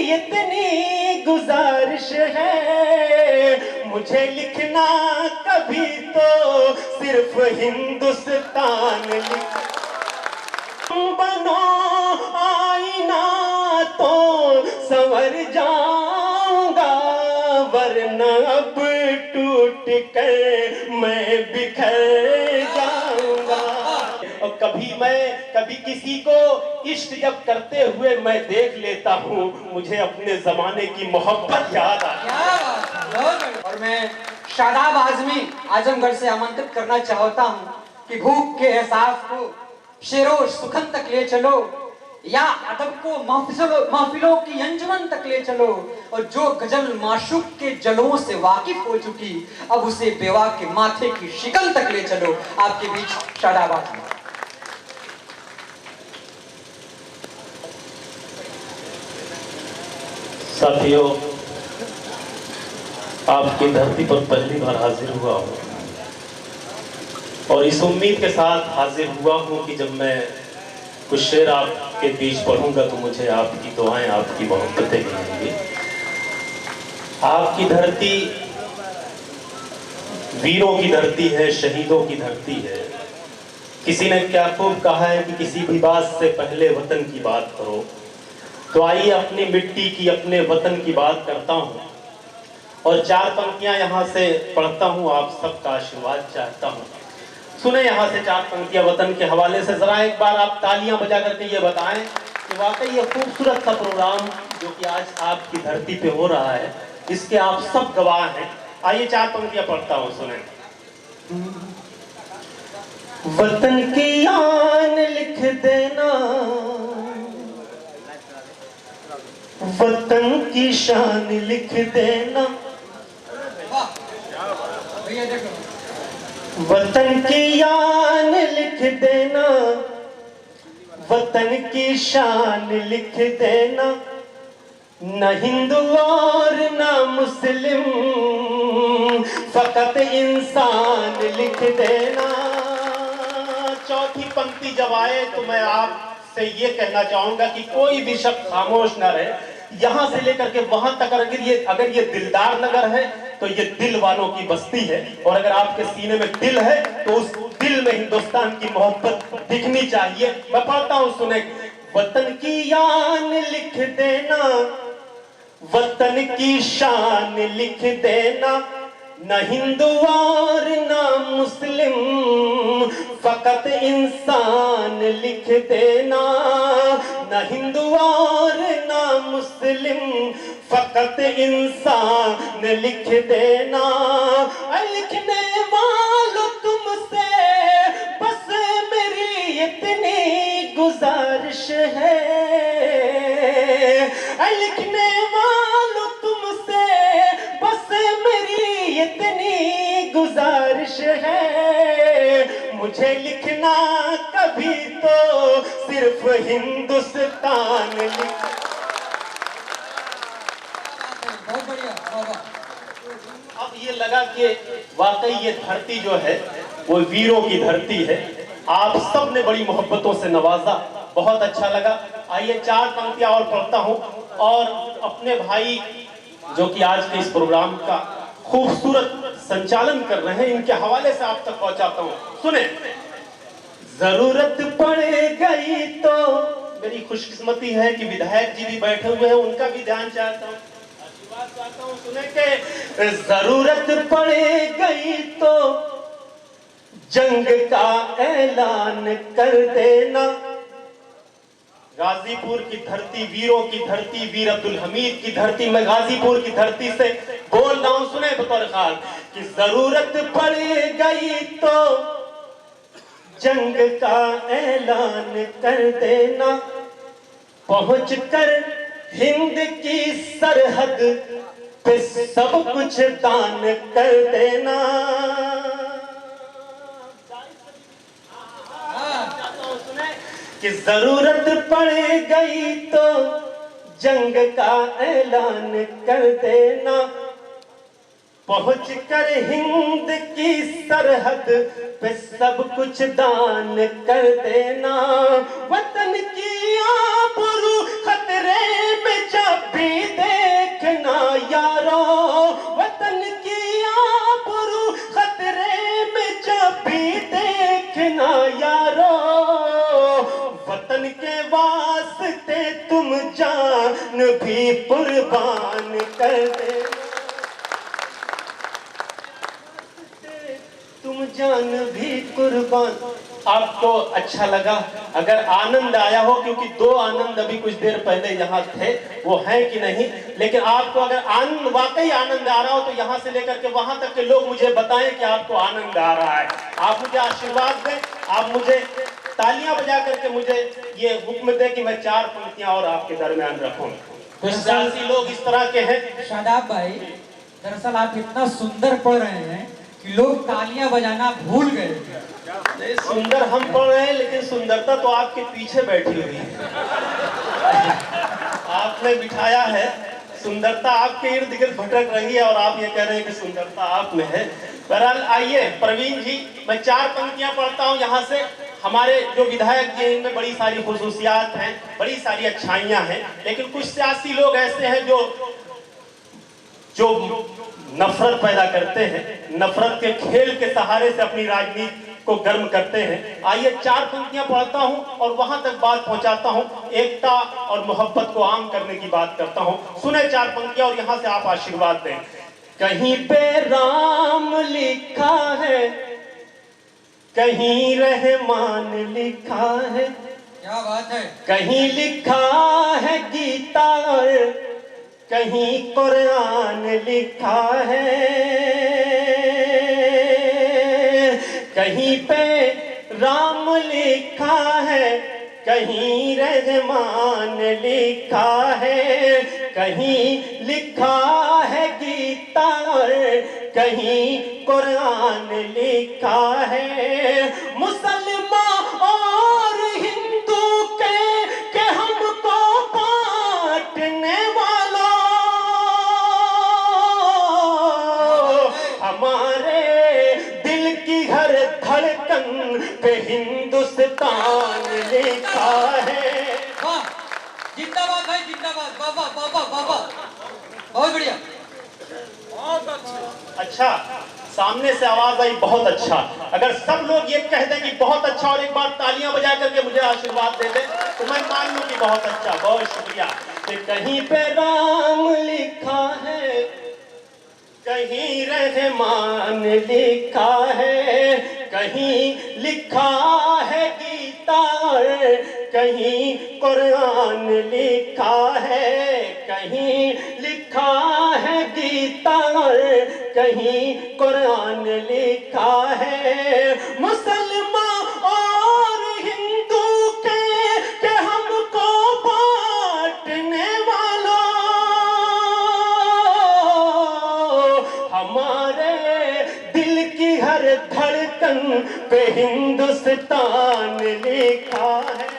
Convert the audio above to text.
इतनी गुजारिश है, मुझे लिखना कभी तो सिर्फ हिंदुस्तान लिख। बनो आईना तो संवर जाऊंगा, वरना अब टूट कर मैं बिखर जाऊंगा। और कभी किसी को इश्क जब करते हुए मैं देख लेता हूँ, मुझे अपने जमाने की मोहब्बत याद आती है। और मैं शादाब आजमी आजमगढ़ से आमंत्रित करना चाहता हूँ कि भूख के एहसास को शेरों सुखन तक ले चलो, या अदब को महफिलों की अंजुमन तक ले चलो, और जो गजल माशूक के जलों से वाकिफ हो चुकी, अब उसे बेवा के माथे की शिकन तक ले चलो। आपके बीच शादाब आजमी। साथियों, आपकी धरती पर पहली बार हाजिर हुआ हूँ और इस उम्मीद के साथ हाजिर हुआ हूँ कि जब मैं कुछ शेर आपके बीच पढ़ूंगा तो मुझे आपकी दुआएं, आपकी मोहब्बतें मिलेंगी। आपकी धरती वीरों की धरती है, शहीदों की धरती है। किसी ने क्या खूब कहा है कि किसी भी बात से पहले वतन की बात करो, तो आइए अपनी मिट्टी की, अपने वतन की बात करता हूँ और चार पंक्तियां यहाँ से पढ़ता हूँ, आप सबका आशीर्वाद चाहता हूँ। सुने यहाँ से चार पंक्तियां वतन के हवाले से। जरा एक बार आप तालियां बजा करके ये बताएं कि वाकई ये खूबसूरत सा प्रोग्राम जो कि आज आपकी धरती पे हो रहा है, इसके आप सब गवाह हैं। आइए चार पंक्तियां पढ़ता हूँ, सुने। वतन की आन लिख देना, वतन की शान लिख देना, वतन की आन लिख देना, वतन की शान लिख देना, न हिंदू और न मुस्लिम, फकत इंसान लिख देना। चौथी पंक्ति जब आए तो मैं आपसे ये कहना चाहूंगा कि कोई भी शख्स खामोश ना रहे। यहां से लेकर के वहां तक अगर ये दिलदार नगर है तो ये दिल वालों की बस्ती है, और अगर आपके सीने में दिल है तो उस दिल में हिंदुस्तान की मोहब्बत दिखनी चाहिए। मैं पढ़ता हूं, सुने। वतन की आन लिख देना, वतन की शान लिख देना, न हिंदू और न मुस्लिम, फकत इंसान लिख देना, न हिंदू और न मुस्लिम, फकत इंसान लिख देना। लिखने वालों तुमसे बस मेरी इतनी गुजारिश है, लिखने वालों तुमसे बस मेरी इतनी गुजारिश है, मुझे लिखना कभी तो सिर्फ हिंदुस्तान लिख। बहुत बढ़िया। अब ये लगा कि वाकई ये धरती जो है वो वीरों की धरती है। आप सब ने बड़ी मोहब्बतों से नवाजा, बहुत अच्छा लगा। आइए चार पंक्तियां और पढ़ता हूं और अपने भाई जो कि आज के इस प्रोग्राम का खूबसूरत संचालन कर रहे हैं, इनके हवाले से आप तक पहुंचाता हूं। सुने। जरूरत पड़ गई तो, मेरी खुशकिस्मती है कि विधायक जी भी बैठे हुए हैं, उनका भी ध्यान चाहता हूं, आशीर्वाद चाहता हूं। सुने के जरूरत पड़ गई तो जंग का ऐलान कर देना। गाजीपुर की धरती, वीरों की धरती, वीर अब्दुल हमीद की धरती, मैं गाजीपुर की धरती से बोल रहा हूं। सुने बतौर खाल कि जरूरत पड़ गई तो जंग का ऐलान कर देना, पहुंच कर हिंद की सरहद पे सब कुछ दान कर देना। कि जरूरत पड़ गई तो जंग का ऐलान कर देना, पहुंच कर हिंद की सरहद पे सब कुछ दान कर देना। वतन की आबरू खतरे में जब भी जान भी कुर्बान कर देना, तुम जान भी कुर्बान। आपको अच्छा लगा? अगर आनंद आया हो, क्योंकि दो आनंद अभी कुछ देर पहले यहाँ थे, वो है कि नहीं, लेकिन आपको अगर आनंद, वाकई आनंद आ रहा हो, तो यहाँ से लेकर के वहां तक के लोग मुझे बताएं कि आपको आनंद आ रहा है। आप मुझे आशीर्वाद दें, आप मुझे तालियां बजा करके मुझे ये हुक्म दें कि मैं 4 पंक्तियां और आपके दरमियान रखूं। कुछ सियासी लोग इस तरह के हैं। शादाब भाई, दरअसल आप इतना सुंदर पढ़ रहे हैं कि लोग तालियां बजाना भूल गए। नहीं, सुंदर हम पढ़ रहे हैं, लेकिन सुंदरता तो आपके पीछे बैठी हुई है। आपने बिठाया है, सुंदरता आपके इर्द गिर्द भटक रही है, और आप ये कह रहे हैं कि सुंदरता आप में है। बहरहाल आइए प्रवीण जी, मैं 4 पंक्तियां पढ़ता हूं यहाँ से। हमारे जो विधायक जी, इनमें बड़ी सारी खुसूसियात हैं, बड़ी सारी अच्छाइयां हैं, लेकिन कुछ सियासी लोग ऐसे हैं जो नफरत पैदा करते हैं, नफरत के खेल के सहारे से अपनी राजनीति को गर्म करते हैं। आइए 4 पंक्तियां पढ़ता हूं और वहां तक बात पहुंचाता हूं, एकता और मोहब्बत को आम करने की बात करता हूं। सुने 4 पंक्तियां और यहां से आप आशीर्वाद दें। कहीं पे राम लिखा है, कहीं रहमान लिखा है, क्या बात है। कहीं लिखा है गीता और कहीं कुरान लिखा है, कहीं पे राम लिखा है, कहीं रहमान लिखा है, कहीं लिखा है गीता और कहीं कुरान लिखा है। मुसलमान और हिंदू के हमको बांटने वालों, हमारे दिल की हर धड़कन पे हिंदुस्तान लिखा है। वाह, जिंदाबाद भाई, जिंदाबाद। बाबा बाबा बाबा, बहुत बढ़िया, बहुत अच्छा, सामने से आवाज आई बहुत अच्छा। अगर सब लोग ये कह दें कि बहुत अच्छा और एक बार तालियां बजा करके मुझे आशीर्वाद दे दें, तो मैं मान लूं कि बहुत अच्छा, बहुत शुक्रिया। कि कहीं पे राम लिखा है, कहीं रहमान लिखा है, कहीं लिखा है गीता और कहीं कुरान लिखा है, कहीं लिखा है गीता और कहीं कुरान लिखा है। मुसलमान और हिंदू के हमको बांटने वालों, हमारे दिल की हर धड़कन पे हिंदुस्तान लिखा है।